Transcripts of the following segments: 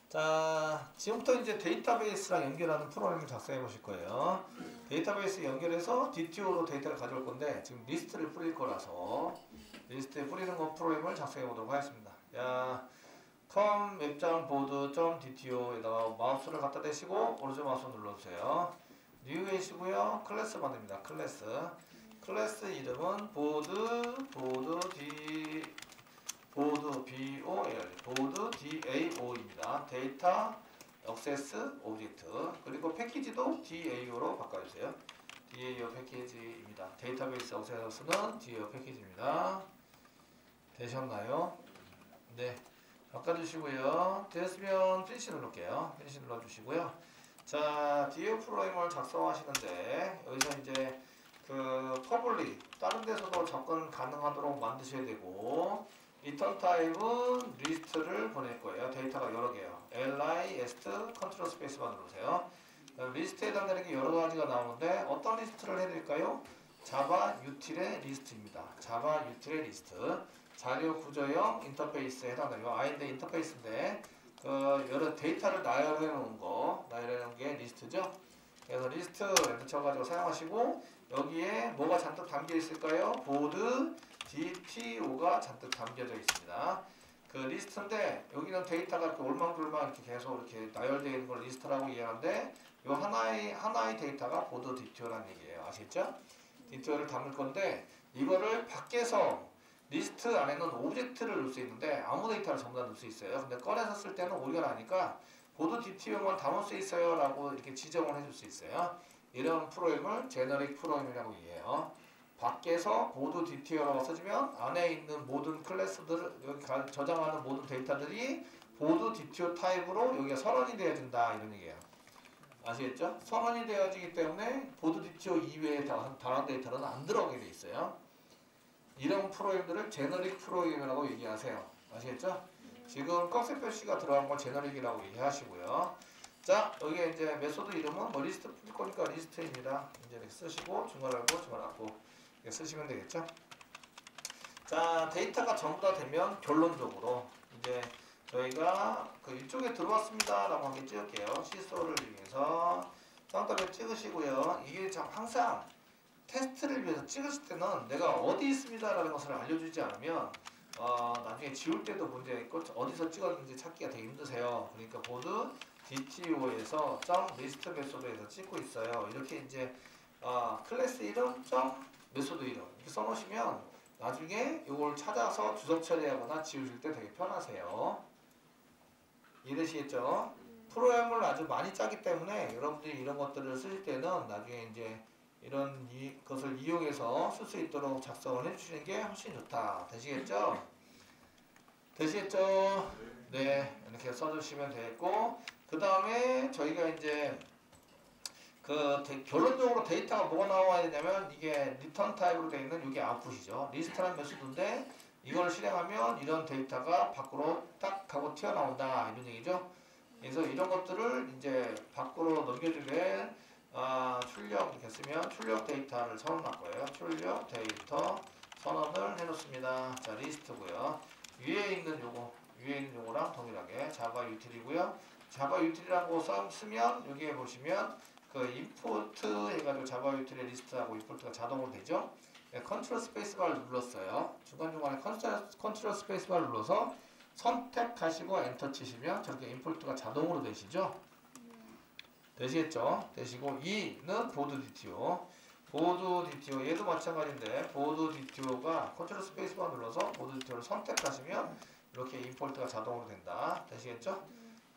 자, 지금부터 이제 데이터베이스랑 연결하는 프로그램을 작성해 보실 거예요. 데이터베이스 연결해서 DTO로 데이터를 가져올 건데 지금 리스트를 뿌릴 거라서 리스트에 뿌리는 거 프로그램을 작성해 보도록 하겠습니다. 야, 컴 웹장 보드.dto에다가 마우스를 갖다 대시고 오른쪽 마우스 눌러주세요. 뉴이시고요. 클래스 만듭니다. 클래스 이름은 보드 DAO입니다. 데이터 액세스 오브젝트. 그리고 패키지도 DAO로 바꿔주세요. DAO 패키지입니다. 데이터베이스 액세스는 DAO 패키지입니다. 되셨나요? 네. 바꿔주시고요. 됐으면 피니시 누를게요. 피니시 눌러주시고요. 자, DAO 프로그램을 작성하시는데 여기서 이제 그 퍼블릭 다른 데서도 접근 가능하도록 만드셔야 되고 리턴 타입은 리스트를 보낼 거예요. 데이터가 여러 개요. list 컨트롤 스페이스만 누르세요. 리스트에 해당되는 게 여러 가지가 나오는데 어떤 리스트를 해드릴까요? 자바 유틸의 리스트입니다. 자바 유틸의 리스트. 자료 구조형 인터페이스에 해당되는 거 아인데 인터페이스인데 여러 데이터를 나열해 놓은 게 리스트죠. 그래서 리스트 렌드 쳐가지고 사용하시고 여기에 뭐가 잔뜩 담겨 있을까요? 보드 DTO가 잔뜩 담겨져 있습니다. 그 리스트인데 여기는 데이터가 이렇게 올망졸망 이렇게 계속 이렇게 나열되어 있는 걸 리스트라고 이해하는데 요 하나의 데이터가 보드 DTO라는 얘기예요. 아시겠죠? DTO를 담을 건데 이거를 밖에서 리스트 안에는 오브젝트를 넣을 수 있는데 아무 데이터를 전부 다 넣을 수 있어요. 근데 꺼내서 쓸 때는 오류가 나니까 보드 DTO만 담을 수 있어요 라고 이렇게 지정을 해줄 수 있어요. 이런 프로그램을 제너릭 프로그램이라고 이해해요. 밖에서 보드 DTO라고 써주면 안에 있는 모든 클래스들 여기 저장하는 모든 데이터들이 보드 DTO 타입으로 여기가 선언이 되어진다 이런 얘기예요. 아시겠죠? 선언이 되어지기 때문에 보드 DTO 이외에 다른 데이터는 안 들어가게 돼 있어요. 이런 프로그램들을 제너릭 프로그램이라고 얘기하세요. 아시겠죠? 지금 꺽쇠 표시가 들어간 걸 제너릭이라고 얘기하시고요. 자, 여기에 이제 메소드 이름은 뭐 리스트 풀 거니까 리스트입니다. 이제 이렇게 쓰시고 중괄하고 이렇게 쓰시면 되겠죠? 자, 데이터가 전부 다 되면 결론적으로 이제 저희가 그 이쪽에 들어왔습니다라고 한개 찍을게요. 시소를 이용해서 쌍따블 찍으시고요. 이게 항상 테스트를 위해서 찍으실 때는 내가 어디 있습니다라는 것을 알려주지 않으면 나중에 지울 때도 문제가 있고 어디서 찍었는지 찾기가 되게 힘드세요. 그러니까 보드 DTO에서 .list 메소드에서 찍고 있어요. 이렇게 이제 클래스 이름 메소드 이름 이렇게 써놓으시면 나중에 이걸 찾아서 주석 처리하거나 지우실 때 되게 편하세요. 이해되시겠죠? 프로그램을 아주 많이 짜기 때문에 여러분들이 이런 것들을 쓰실 때는 나중에 이제 이런 것을 이용해서 쓸 수 있도록 작성을 해주시는 게 훨씬 좋다. 되시겠죠? 되시겠죠? 네, 이렇게 써주시면 되겠고 그 다음에 저희가 이제 결론적으로 데이터가 뭐가 나와야 되냐면 이게 리턴 타입으로 되어 있는 이게 아웃풋이죠. 리스트라는 메소드인데 이걸 실행하면 이런 데이터가 밖으로 딱 하고 튀어나온다 이런 얘기죠. 그래서 이런 것들을 이제 밖으로 넘겨주면 출력 이렇게 쓰면 출력 데이터를 선언할 거예요. 출력 데이터 선언을 해놓습니다. 자, 리스트고요. 위에 있는 요거랑 동일하게 자바 유틸이고요. 자바 유틸이라고 쓰면 여기에 보시면 그 임포트 해가지고 자바 유틸의 리스트하고 임포트가 자동으로 되죠. 네, 컨트롤 스페이스바를 눌렀어요. 중간중간에 컨트롤 스페이스바를 눌러서 선택하시고 엔터 치시면 저렇게 임포트가 자동으로 되시죠. 되시겠죠? 되시고 2는 보드 DTO. 보드 DTO 얘도 마찬가지인데 보드 DTO가 컨트롤 스페이스바 눌러서 보드 DTO를 선택하시면 이렇게 임포트가 자동으로 된다. 되시겠죠?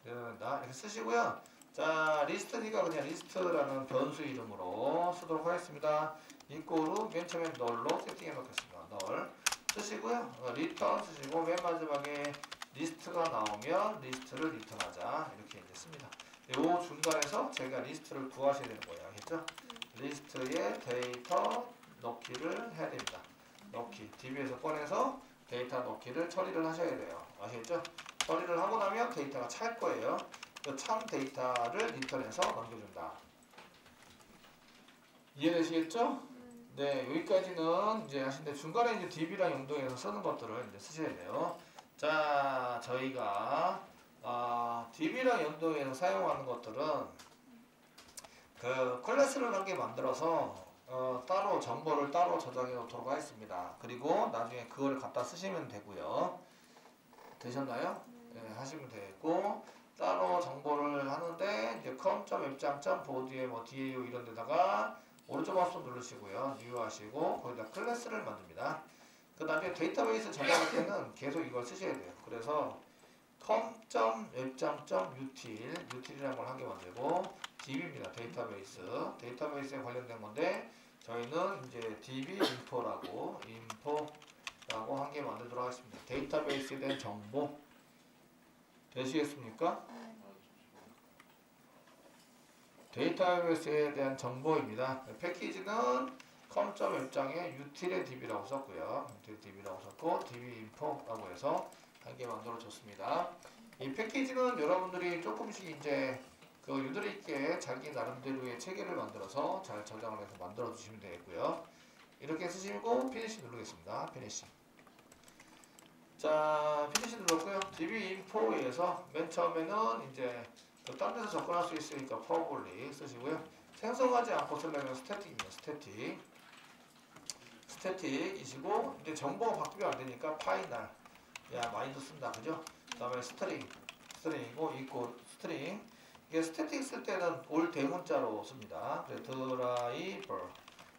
된다. 이렇게 쓰시고요. 자, 리스트니까 그냥 리스트라는 변수 이름으로 쓰도록 하겠습니다. 이꼬르 맨 처음에 널로 세팅해 놓겠습니다. 널 쓰시고요. 리턴 쓰시고 맨 마지막에 리스트가 나오면 리스트를 리턴하자. 이렇게 이제 씁니다. 요 중간에서 제가 리스트를 구하셔야 되는 거예요. 알겠죠? 리스트에 데이터 넣기를 해야 됩니다. 넣기. DB에서 꺼내서 데이터 넣기를 처리를 하셔야 돼요. 아시겠죠? 처리를 하고 나면 데이터가 찰 거예요. 그 찬 데이터를 리턴해서 넘겨준다. 이해되시겠죠? 네, 여기까지는 이제 하신데 중간에 이제 DB랑 연동해서 쓰는 것들을 이제 쓰셔야 돼요. 자, 저희가 DB랑 연동해서 사용하는 것들은 그 클래스를 한 개 만들어서 따로 정보를 따로 저장해 놓도록 하겠습니다. 그리고 나중에 그걸 갖다 쓰시면 되고요. 되셨나요? 네, 하시면 되고 따로 정보를 하는데 이제 com.웹장.board에 뭐 DAO 이런 데다가 오른쪽 마우스 누르시고요. new 하시고 거기다 클래스를 만듭니다. 그 다음에 데이터베이스 저장할 때는 계속 이걸 쓰셔야 돼요. 그래서 com.웹장.util util이라는 걸 한 개 만들고 db입니다. 데이터베이스에 관련된 건데 저희는 이제 db info라고 한 개 만들도록 하겠습니다. 데이터베이스에 대한 정보 되시겠습니까? 데이터베이스에 대한 정보입니다. 패키지는 com.웹장에 util의 db라고 썼고요. util db라고 썼고 dbinfo라고 해서 한 개 만들어 줬습니다. 이 패키지는 여러분들이 조금씩 이제 그 유도리 있게 자기 나름대로의 체계를 만들어서 잘 저장을 해서 만들어 주시면 되겠고요. 이렇게 쓰시고 피니시 누르겠습니다. 피니시. 자, 피니시 눌렀고요. dbinfo에서 맨 처음에는 이제 딴 데서 접근할 수 있으니까 probably 쓰시고요. 생성하지 않고 쓰려면 스태틱입니다. 스태틱이시고 이제 정보가 바뀌면 안 되니까 파이널 많이도 쓴다. 그죠? 그 다음에 스트링이고 있고 스트링. 이게 스태틱 쓸 때는 올 대문자로 씁니다.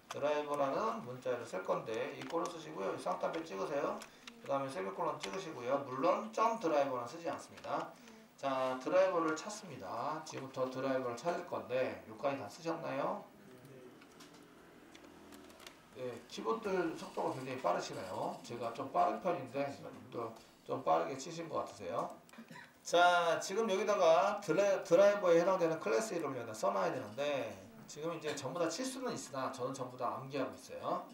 드라이버라는 문자를 쓸 건데 이꼴을 쓰시고요. 쌍따옴표 찍으세요. 그 다음에 세미콜론 찍으시고요. 물론 점 드라이버는 쓰지 않습니다. 자, 드라이버를 찾습니다. 지금부터 드라이버를 찾을 건데 여기까지 다 쓰셨나요? 네, 키보드 속도가 굉장히 빠르시네요. 제가 좀 빠른 편인데 좀 빠르게 치신 것 같으세요. 자, 지금 여기다가 드라이버에 해당되는 클래스 이름을 여기다 써놔야 되는데 지금 이제 전부 다 칠 수는 있으나 저는 전부 다 암기하고 있어요.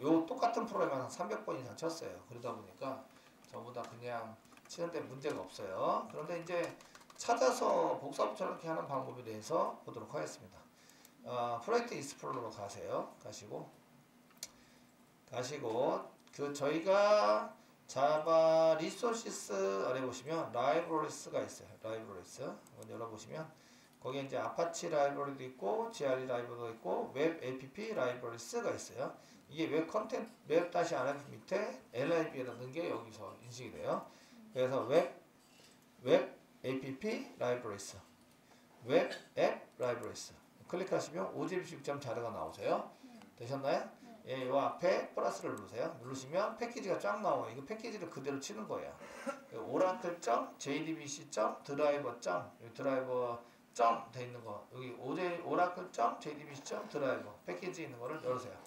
요 똑같은 프로그램 한 300번 이상 쳤어요. 그러다 보니까 전부 다 그냥 치는데 문제가 없어요. 그런데 이제 찾아서 복사부터 이렇게 하는 방법에 대해서 보도록 하겠습니다. 프로젝트 익스플로러로 가시고 저희가 자바 리소시스 아래 보시면 라이브러리스가 있어요. 라이브러리스 한번 열어보시면 거기에 이제 아파치 라이브러리도 있고 GRE 라이브러리도 있고 웹 app 라이브러리스가 있어요. 이게 웹 컨텐츠 웹-rf 밑에 lib에다 넣은 게 여기서 인식이 돼요. 그래서 웹 app 라이브러리스 웹 앱 라이브러리스 클릭하시면 OGB6.자르가 나오세요. 되셨나요? 예, 요 앞에 플러스를 누르세요. 누르시면 패키지가 쫙 나와요. 이거 패키지를 그대로 치는 거예요. oracle.jdbc.driver. 드라이버 돼 있는 거 여기 oracle.jdbc.driver 패키지 있는 거를 열으세요.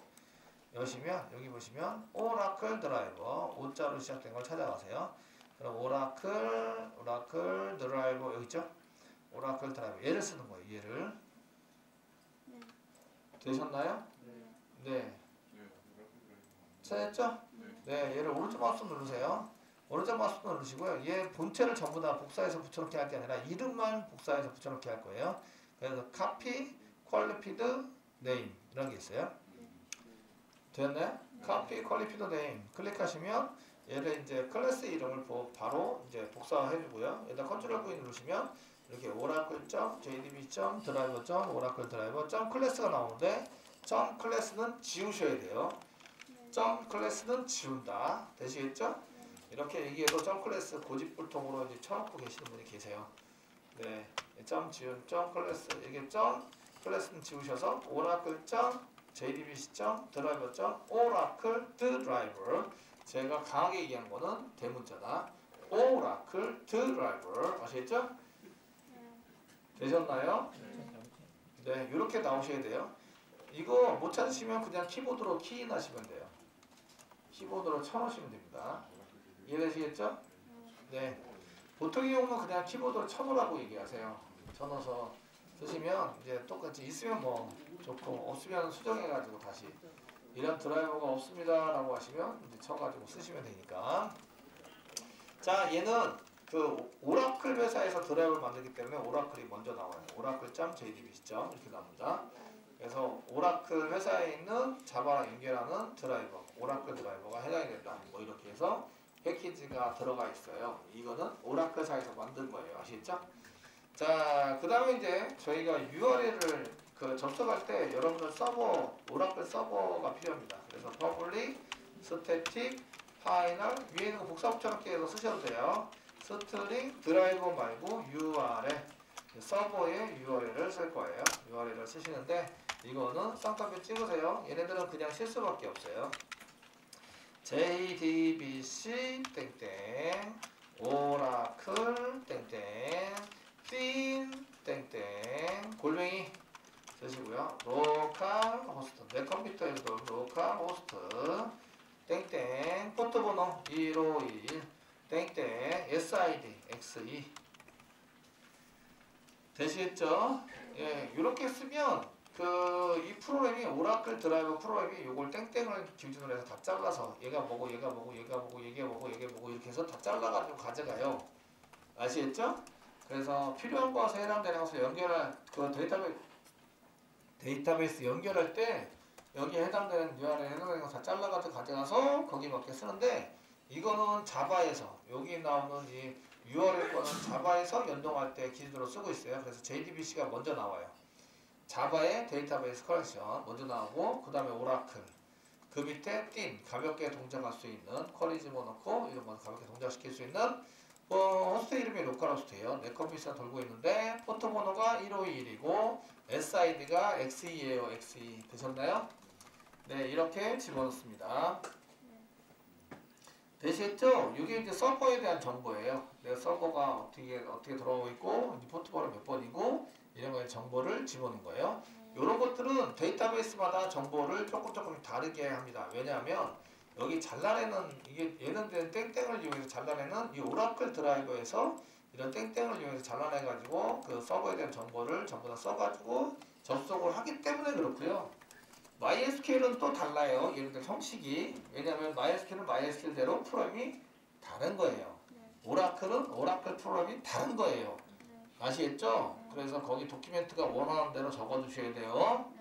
여시면 여기 보시면 oracle 드라이버 5자로 시작된 걸 찾아가세요. 그럼 oracle 드라이버 여기 있죠? oracle 드라이버 얘를 쓰는 거예요. 얘를 되셨나요? 네. 찾았죠? 네, 얘를 오른쪽 마우스 누르세요. 오른쪽 마우스 누르시고요. 얘 본체를 전부 다 복사해서 붙여넣기 할 게 아니라 이름만 복사해서 붙여넣기 할 거예요. 그래서 copy, qualified name 이런 게 있어요. 되었나요? copy, qualified name 클릭하시면 얘를 이제 클래스 이름을 바로 이제 복사해주고요. 여기다 컨트롤 V 누르시면 이렇게 oracle.jdb.driver.oracle.driver.class가 나오는데 .class는 지우셔야 돼요. .class는 지운다. 되시겠죠? 이렇게 얘기해도 .class 고집불통으로 이제 쳐놓고 계시는 분이 계세요. 네, 지운 .class 이게 .class는 지우셔서 oracle.jdbc.driver.oracle.driver 제가 강하게 얘기한 거는 대문자다. oracle.driver 아시겠죠? 되셨나요? 네, 이렇게 나오셔야 돼요. 이거 못 찾으시면 그냥 키보드로 키인 하시면 돼요. 키보드로 쳐놓으시면 됩니다. 이해되시겠죠? 네. 보통의 경우는 그냥 키보드로 쳐놓으라고 얘기하세요. 쳐넣어서 쓰시면 이제 똑같이 있으면 뭐 좋고 없으면 수정해가지고 다시 이런 드라이버가 없습니다 라고 하시면 이제 쳐가지고 쓰시면 되니까. 자, 얘는 그 오라클 회사에서 드라이버를 만들기 때문에 오라클이 먼저 나와요. oracle.jdbc. 이렇게 나옵니다. 그래서 오라클 회사에 있는 자바랑 연결하는 드라이버, 오라클 드라이버가 해당이 된다. 뭐 이렇게 해서 패키지가 들어가 있어요. 이거는 오라클사에서 만든 거예요. 아시겠죠? 자, 그 다음에 이제 저희가 URL을 접속할 때 여러분들 서버, 오라클 서버가 필요합니다. 그래서 public, static, final, 위에 있는 거 복사 붙여넣기 해서 쓰셔도 돼요. 스트링, 드라이버 말고 URL, 서버의 URL을 쓸 거예요. URL을 쓰시는데 이거는 쌍따옴표 찍으세요. 얘네들은 그냥 실수밖에 없어요. JDBC 땡땡 오라클 땡땡 핀 땡땡 골뱅이 쓰시고요. 로컬 호스트 내 컴퓨터에서도 로컬 호스트 땡땡 포트번호 151 땡땡 SID XE 되시겠죠? 예, 이렇게 쓰면 이 프로그램이 오라클 드라이버 프로그램이 요걸 땡땡을 기준으로 해서 다 잘라서 얘가 뭐고 얘가 뭐고 얘가 뭐고 얘가 뭐고 얘가 뭐고 이렇게 해서 다 잘라가지고 가져가요. 아시겠죠? 그래서 필요한 것에 해당되는 것을 연결할 데이터베이스 연결할 때 여기에 해당되는 URL에 해당되는 거 다 잘라가지고 가져가서 거기 맞게 쓰는데 이거는 자바에서 여기 나오는 이 URL 거는 자바에서 연동할 때 기준으로 쓰고 있어요. 그래서 JDBC가 먼저 나와요. 자바의 데이터베이스 커넥션 먼저 나오고 그 다음에 오라클 그 밑에 띵 가볍게 동작할 수 있는 쿼리 집어넣고 이런 거 가볍게 동작시킬 수 있는 호스트 이름이 로컬 호스트예요. 내 컴퓨터가 돌고 있는데 포트 번호가 1521이고 SID가 XE예요. XE 되셨나요? 네, 이렇게 집어넣습니다. 되시겠죠? 이게 이제 서버에 대한 정보예요. 내 서버가 어떻게 들어오고 있고 포트 번호 몇 번이고 이런 거에 정보를 집어넣은 거예요. 이런 것들은 데이터베이스마다 정보를 조금 다르게 합니다. 왜냐하면 여기 잘라내는 얘는 땡땡을 이용해서 잘라내는 이 오라클 드라이버에서 이런 땡땡을 이용해서 잘라내가지고 그 서버에 대한 정보를 전부 다 써가지고 접속을 하기 때문에 그렇고요. MySQL은 또 달라요. 예를 들어 형식이 왜냐하면 MySQL은 MySQL대로 프로그램이 다른 거예요. 오라클은 오라클 프로그램이 다른 거예요. 아시겠죠? 그래서 거기 도큐멘트가 원하는 대로 적어주셔야 돼요.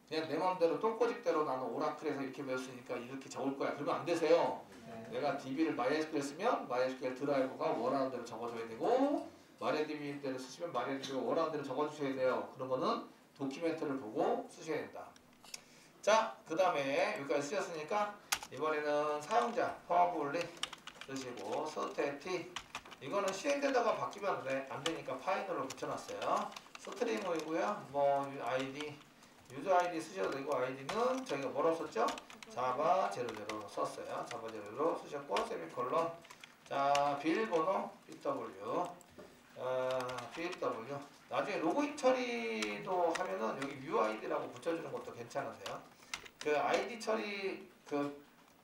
그냥 내 마음대로 똥꼬집대로 나는 오라클에서 이렇게 배웠으니까 이렇게 적을 거야. 그러면 안 되세요. 내가 DB를 MySQL 쓰면 MySQL 드라이버가 원하는 대로 적어줘야 되고 MariaDB대로 쓰시면 MariaDB가 원하는 대로 적어주셔야 돼요. 그런 거는 도큐멘트를 보고 쓰셔야 된다. 자, 그 다음에 여기까지 쓰셨으니까 이번에는 사용자 probably 쓰시고 static 이거는 실행되다가 바뀌면 안 되니까 파이널로 붙여놨어요. 스트링이고요. ID 유저 ID 쓰셔도 되고 아이디는 저희가 뭐라고 썼죠? 자바 00로 썼어요. 자바 00로 쓰셨고 세미콜론 자 비밀번호 BW BW 나중에 로그인 처리도 하면은 여기 UID라고 붙여주는 것도 괜찮으세요. 그 ID 처리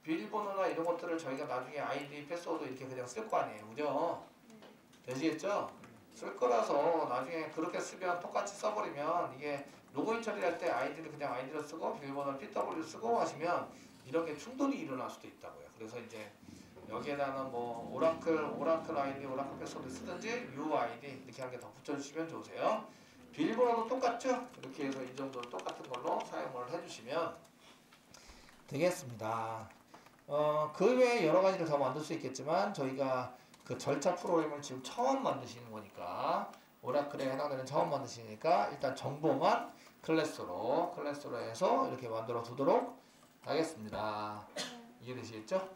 비밀번호나 이런 것들을 저희가 나중에 아이디 패스워드 이렇게 그냥 쓸 거 아니에요. 그죠? 되시겠죠? 쓸 거라서 나중에 그렇게 쓰면 똑같이 써버리면 이게 로그인 처리할 때 아이디를 그냥 아이디로 쓰고 비밀번호를 PW 쓰고 하시면 이렇게 충돌이 일어날 수도 있다고요. 그래서 이제 여기에다는 오라클 아이디, 오라클 패스워드 쓰든지 UID 이렇게 한 개 더 붙여주시면 좋으세요. 비밀번호도 똑같죠? 이렇게 해서 이 정도로 똑같은 걸로 사용을 해주시면 되겠습니다. 그 외에 여러 가지를 더 만들 수 있겠지만 저희가 그 절차 프로그램을 지금 처음 만드시는 거니까 오라클에 해당되는 처음 만드시니까 일단 정보만 클래스로 해서 이렇게 만들어 두도록 하겠습니다. 이해되시겠죠?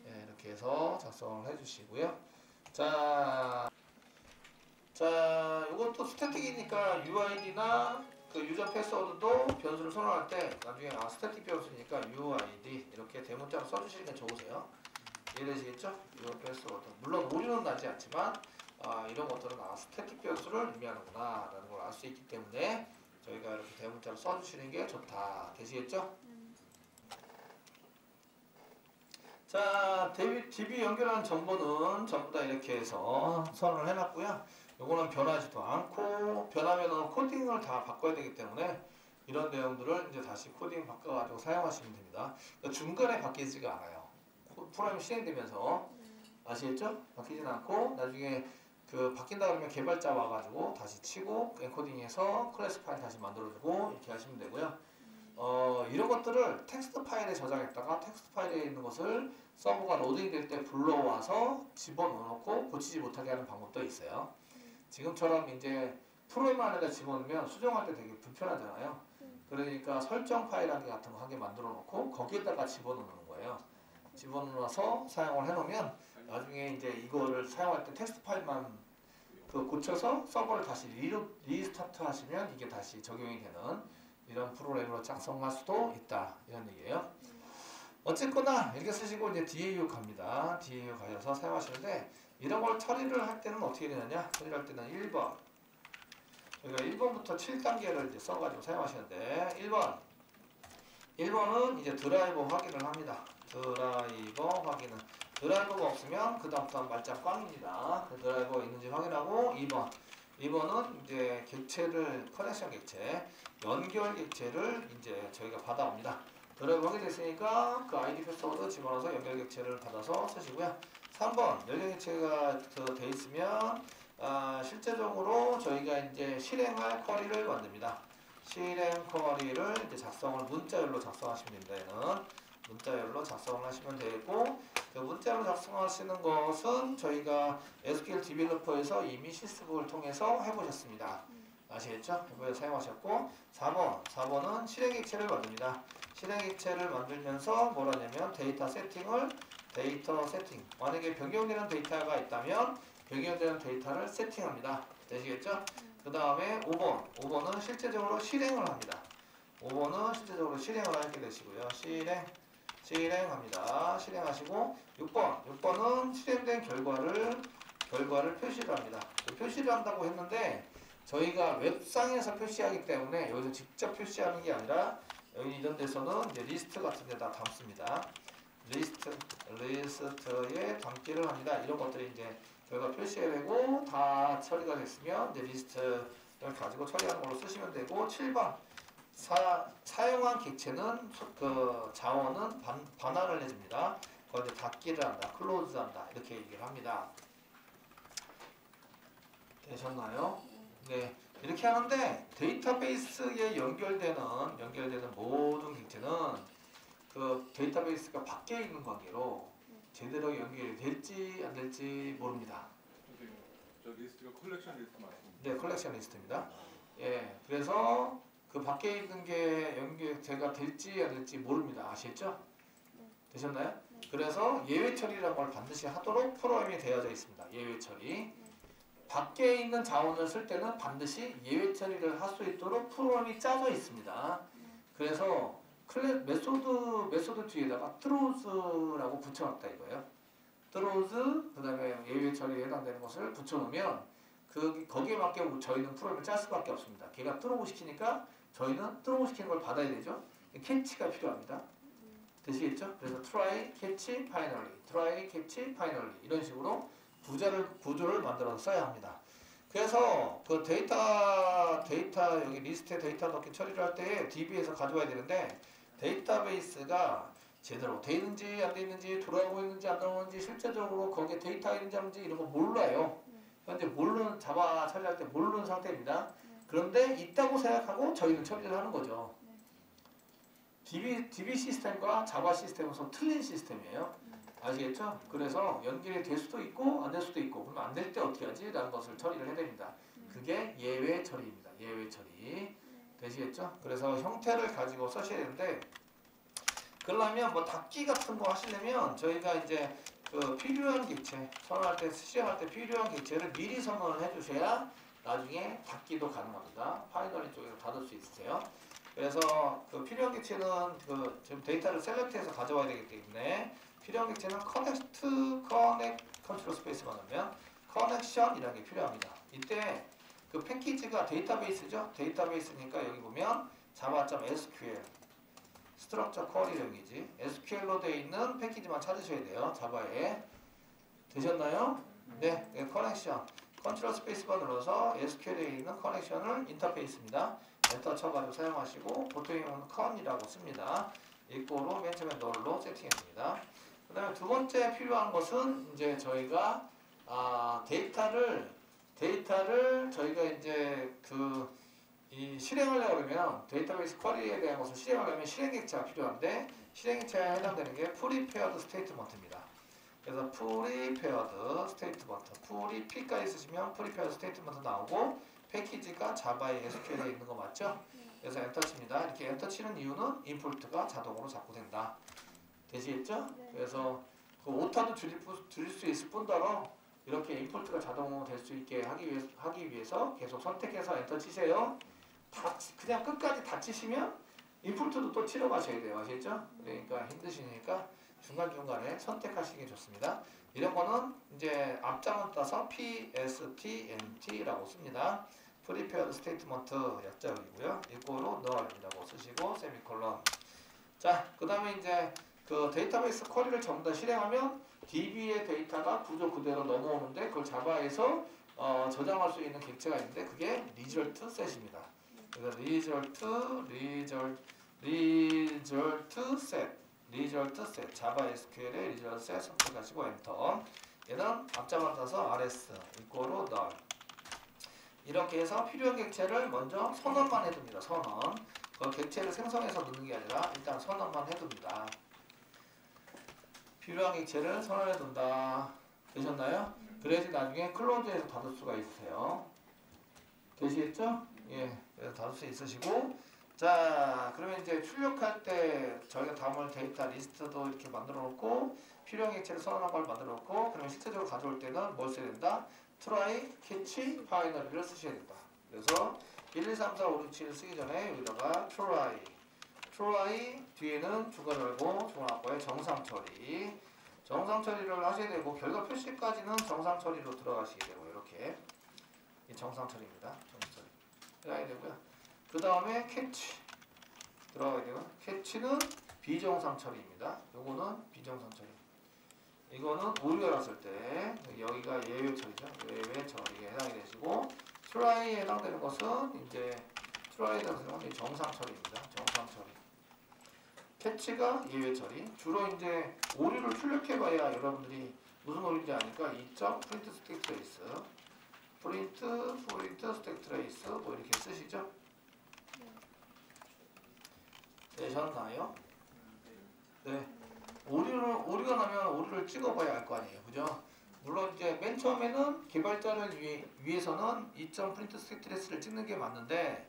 네, 이렇게 해서 작성을 해주시고요. 자, 이것도 스태틱이니까 UID나 그 유저 패스워드도 변수를 선언할 때 나중에 스태틱 변수니까 UID 이렇게 대문자로 써주시는 게 좋으세요. 이해되시겠죠? 유저 패스워드 물론 오류는 나지 않지만 이런 것들은 스태틱 변수를 의미하는구나 라는 걸 알 수 있기 때문에 저희가 이렇게 대문자로 써주시는 게 좋다. 되시겠죠? 자, DB 연결하는 정보는 전부 다 이렇게 해서 선언을 해놨고요. 요거는 변하지도 않고 변하면 코딩을 다 바꿔야 되기 때문에 이런 내용들을 이제 다시 코딩 바꿔가지고 사용하시면 됩니다. 그러니까 중간에 바뀌지가 않아요. 프로그램이 실행되면서 아시겠죠? 바뀌진 않고 나중에 바뀐다 그러면 개발자 와가지고 다시 치고 엔코딩해서 클래스 파일 다시 만들어주고 이렇게 하시면 되고요. 이런 것들을 텍스트 파일에 저장했다가 텍스트 파일에 있는 것을 서버가 로딩 될 때 불러와서 집어넣고 고치지 못하게 하는 방법도 있어요. 지금처럼 이제 프로그램 안에다 집어넣으면 수정할 때 되게 불편하잖아요. 그러니까 설정 파일 같은 거 한 개 만들어 놓고 거기에다가 집어넣는 거예요. 집어넣어서 사용을 해놓으면 나중에 이제 이거를 사용할 때 텍스트 파일만 그 고쳐서 서버를 다시 리스타트 하시면 이게 다시 적용이 되는 이런 프로그램으로 작성할 수도 있다 이런 얘기예요. 어쨌거나 이렇게 쓰시고 이제 DAU 갑니다. DAU 가셔서 사용하시는데 이런 걸 처리를 할 때는 어떻게 되느냐? 처리를 할 때는 1번 저희가 1번부터 7단계를 이제 써가지고 사용하시는데 1번은 이제 드라이버 확인을 합니다. 드라이버 확인은 드라이버가 없으면 그 다음부터 말짱 꽝입니다. 그 드라이버가 있는지 확인하고 2번은 이제 객체를 커넥션 객체 연결 객체를 이제 저희가 받아옵니다. 드라이버 확인됐으니까 그 아이디 패스워드 집어넣어서 연결 객체를 받아서 쓰시고요. 3번 연결 객체가 돼 있으면 실제적으로 저희가 이제 실행할 쿼리를 만듭니다. 실행 쿼리를 이제 작성을 문자열로 작성하시면 됩니다. 얘는 문자열로 작성을 하시면 되고 그 문자열로 작성하시는 것은 저희가 SQL 디벨로퍼에서 이미 시스북을 통해서 해보셨습니다. 아시겠죠? 이번에 사용하셨고 4번은 실행 객체를 만듭니다. 실행 객체를 만들면서 뭐라냐면 데이터 세팅 만약에 변경되는 데이터가 있다면 변경되는 데이터를 세팅합니다. 되시겠죠? 그 다음에 5번은 실제적으로 실행을 합니다. 5번은 실제적으로 실행을 하게 되시고요. 실행합니다. 실행하시고 6번은 실행된 결과를 표시를 합니다. 표시를 한다고 했는데 저희가 웹상에서 표시하기 때문에 여기서 직접 표시하는 게 아니라 여기 이런 데서는 이제 리스트 같은 데다 담습니다. 리스트에 담기를 합니다. 이런 것들이 이제 저희가 표시해야 되고 다 처리가 됐으면 이제 리스트를 가지고 처리하는 걸로 쓰시면 되고 7번 사용한 객체는 그 자원은 반환을 해줍니다. 그걸 이제 닫기를 한다, 클로즈 한다 이렇게 얘기를 합니다. 되셨나요? 네, 이렇게 하는데 데이터베이스에 연결되는 모든 객체는 그 데이터베이스가 밖에 있는 관계로 제대로 연결이 될지 안 될지 모릅니다. 저 리스트가 컬렉션 리스트 맞습니다. 네, 컬렉션 리스트입니다. 예, 그래서 그 밖에 있는 게 연결가 될지 안 될지 모릅니다. 아시겠죠? 되셨나요? 그래서 예외 처리라는 걸 반드시 하도록 프로그램이 되어져 있습니다. 예외 처리. 밖에 있는 자원을 쓸 때는 반드시 예외 처리를 할 수 있도록 프로그램이 짜져 있습니다. 그래서 메소드 뒤에다가 throws,라고 붙여놨다 이거예요. throws 그 다음에 예외 처리에 해당되는 것을 붙여놓으면 거기에 맞게 저희는 프로그램을 짤 수밖에 없습니다. 걔가 throw 시키니까 저희는 throw 시키는 걸 받아야 되죠. 캐치가 필요합니다. 되시겠죠? 그래서 try, catch, finally 이런 식으로 구조를 만들어서 써야 합니다. 그래서 그 데이터 여기 리스트에 데이터 넣기 처리를 할 때 DB에서 가져와야 되는데 데이터베이스가 제대로 돼 있는지 안 돼 있는지 돌아오고 있는지 안 돌아오는지 실제적으로 거기에 데이터가 있는지 없는지 이런 거 몰라요. 현재 자바 처리할 때 모르는 상태입니다. 그런데 있다고 생각하고 저희는 처리를 하는 거죠. DB 시스템과 자바 시스템은 서로 틀린 시스템이에요. 아시겠죠? 그래서 연결이 될 수도 있고 안 될 수도 있고 그러면 안 될 때 어떻게 하지? 라는 것을 처리를 해야 됩니다. 그게 예외 처리입니다. 예외 처리. 되시겠죠? 그래서 형태를 가지고 쓰셔야 되는데 그러려면 뭐 닫기 같은 거 하시려면 저희가 이제 그 필요한 객체 실행할 때 필요한 객체를 미리 선언을 해주셔야 나중에 닫기도 가능합니다. 파이널리 쪽에서 닫을 수 있으세요. 그래서 그 필요한 객체는 지금 데이터를 셀렉트해서 가져와야 되기 때문에 필요한 객체는 커넥트 컨트롤 스페이스만 넣으면 커넥션이라는 게 필요합니다. 이때 그 패키지가 데이터베이스죠. 데이터베이스니까 여기 보면 java.sql 스트럭처 쿼리 랭귀지 SQL로 되어 있는 패키지만 찾으셔야 돼요. 자바에. 되셨나요? 네, 커넥션 컨트롤 스페이스바 눌러서 SQL에 있는 커넥션을 인터페이스입니다. 엔터 쳐가지고 사용하시고 보통은 con이라고 씁니다. 이거로 맨 처음에 널로 세팅했습니다. 그 다음에 두 번째 필요한 것은 이제 저희가 데이터를 저희가 이제 실행하려고 그러면 데이터베이스 쿼리에 대한 것을 실행하려면 실행 객체가 필요한데 실행일체에 해당되는 게 프리페어드 스테이트먼트입니다. 그래서 프리페어드 스테이트먼트, 프리 P까지 쓰시면 프리페어드 스테이트먼트 나오고 패키지가 자바의 SQL에 있는 거 맞죠? 그래서 엔터 칩니다. 이렇게 엔터 치는 이유는 인풋가 자동으로 자꾸 된다. 되시겠죠? 그래서 그 오타도 줄일 수 있을 뿐더러 이렇게 인풋가 자동으로 될 수 있게 하기 위해서 계속 선택해서 엔터 치세요. 그냥 끝까지 다 치시면 인풋도 또 치러 가셔야 돼요. 아시겠죠? 그러니까 힘드시니까 중간중간에 선택하시는 게 좋습니다. 이런 거는 이제 앞장을 따서 PSTNT라고 씁니다. Prepared Statement 약자이고요. 이거로 null이라고 쓰시고 세미콜론. 자, 그 다음에 이제 그 데이터베이스 쿼리를 전부 다 실행하면 DB의 데이터가 구조 그대로 넘어오는데 그걸 자바에서 저장할 수 있는 객체가 있는데 그게 result set입니다. 그래서 result set 자바 SQL의 result set 선택하시고 엔터. 얘는 앞장을 따서 rs 이꼬로 null. 이렇게 해서 필요한 객체를 먼저 선언만 해둡니다. 선언. 그 객체를 생성해서 넣는 게 아니라 일단 선언만 해둡니다. 필요한 객체를 선언해둔다. 되셨나요? 그래야지 나중에 클로즈에서 닫을 수가 있으세요. 되시겠죠? 예, 그래서 닫을 수 있으시고, 자, 그러면 이제 출력할 때 저희가 담을 데이터 리스트도 이렇게 만들어 놓고 필요한 객체를 선언한 걸 만들어 놓고 그러면 실제적으로 가져올 때는 뭘 써야 된다? try, catch, binary를 쓰셔야 된다. 그래서 1, 2, 3, 4, 5, 6, 7을 쓰기 전에 여기다가 try 뒤에는 중괄호 열고 중괄호에 정상 처리. 정상 처리를 하셔야 되고 결과 표시까지는 정상 처리로 들어가시게 되고 이렇게 이 정상 처리입니다. 정상 처리 해야 되고요. 그 다음에 catch 들어가야 되고 catch는 비정상 처리입니다. 요거는 비정상 처리. 이거는 오류가 났을 때 여기가 예외 처리죠. 예외 처리에 해당이 되시고 try에 해당되는 것은 이제 try에 해당되는 건 정상 처리입니다. 정상 처리. 캐치가 예외 처리. 주로 이제 오류를 출력해봐야 여러분들이 무슨 오류인지 아니까 2.print stack trace, print stack trace 뭐 이렇게 쓰시죠. 되셨나요? 네. 오류가 나면 오류를 찍어봐야 알 거 아니에요, 그죠? 물론 이제 맨 처음에는 개발자를 위해서는 2.print stack trace를 찍는 게 맞는데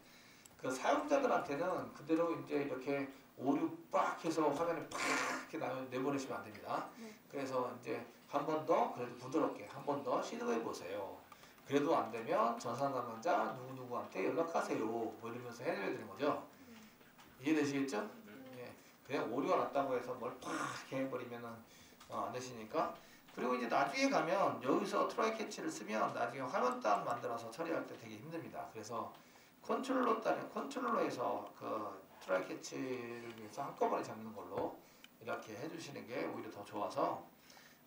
그 사용자들한테는 그대로 이제 이렇게 오류 빡 해서 화면에 팍 이렇게 내보내시면 안 됩니다. 그래서 이제 한 번 더 그래도 부드럽게 한 번 더 시도해 보세요. 그래도 안 되면 전산 담당자 누구누구한테 연락하세요. 뭐 이러면서 해줘야 되는 거죠. 이해되시겠죠? 예. 그냥 오류가 났다고 해서 뭘 팍 이렇게 해버리면은 안 되시니까. 그리고 이제 나중에 가면 여기서 트라이 캐치를 쓰면 나중에 화면 단 만들어서 처리할 때 되게 힘듭니다. 그래서 컨트롤러에서 그 트라이 캐치를 위해서 한꺼번에 잡는 걸로 이렇게 해주시는 게 오히려 더 좋아서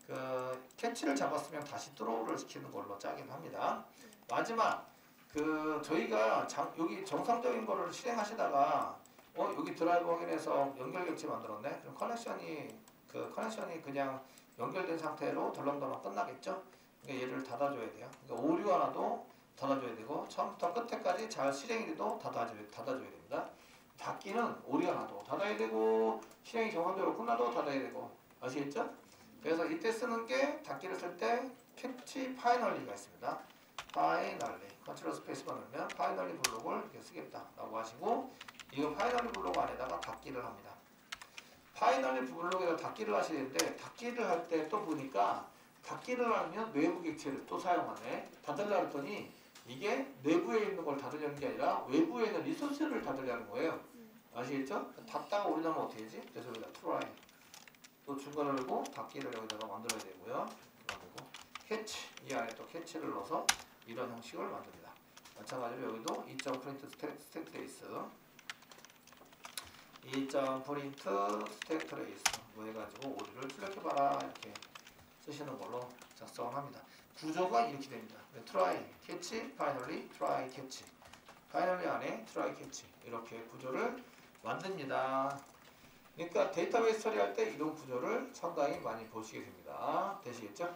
그 캐치를 잡았으면 다시 드로우를 시키는 걸로 짜긴 합니다. 마지막 그 저희가 여기 정상적인 거를 실행하시다가 여기 드라이브 확인해서 연결 객체 만들었네. 그럼 커넥션이 그냥 연결된 상태로 덜렁덜렁 끝나겠죠. 그러니까 얘를 닫아줘야 돼요. 그러니까 오류 하나도 닫아줘야 되고 처음부터 끝에까지 잘 실행이 돼도 닫아줘야 됩니다. 닫기는 오류가 나도 닫아야 되고 실행이 정상적으로 끝나도 닫아야 되고 아시겠죠? 그래서 이때 쓰는 게 닫기를 쓸 때 캐치 파이널리가 있습니다. 파이널리 컨트롤 스페이스만 누르면 파이널리 블록을 이렇게 쓰겠다라고 하시고 이거 파이널리 블록 안에다가 닫기를 합니다. 파이널리 블록에다 닫기를 하셔야 되는데 닫기를 할 때 또 보니까 닫기를 하면 외부 객체를 또 사용하네. 닫으려 했더니 이게 내부에 있는 걸 닫으려는 게 아니라 외부에 있는 리소스를 닫으려는 거예요. 아시겠죠? 닫다가 오류나면 어떻게 되지? 그래서 여기다 try 또 중간을 열고 닫기를 여기다가 만들어야 되고요. 만들고 캐치 이 안에 또 캐치를 넣어서 이런 형식을 만듭니다. 마찬가지로 여기도 2.print stack trace 2.print stack trace 뭐 해가지고 오류를 출력해봐라 이렇게 쓰시는 걸로 작성합니다. 구조가 이렇게 됩니다. try, catch, finally, try, catch. finally 안에 try, catch 이렇게 구조를 만듭니다. 그러니까 데이터베이스 처리할 때 이런 구조를 상당히 많이 보시게 됩니다. 되시겠죠?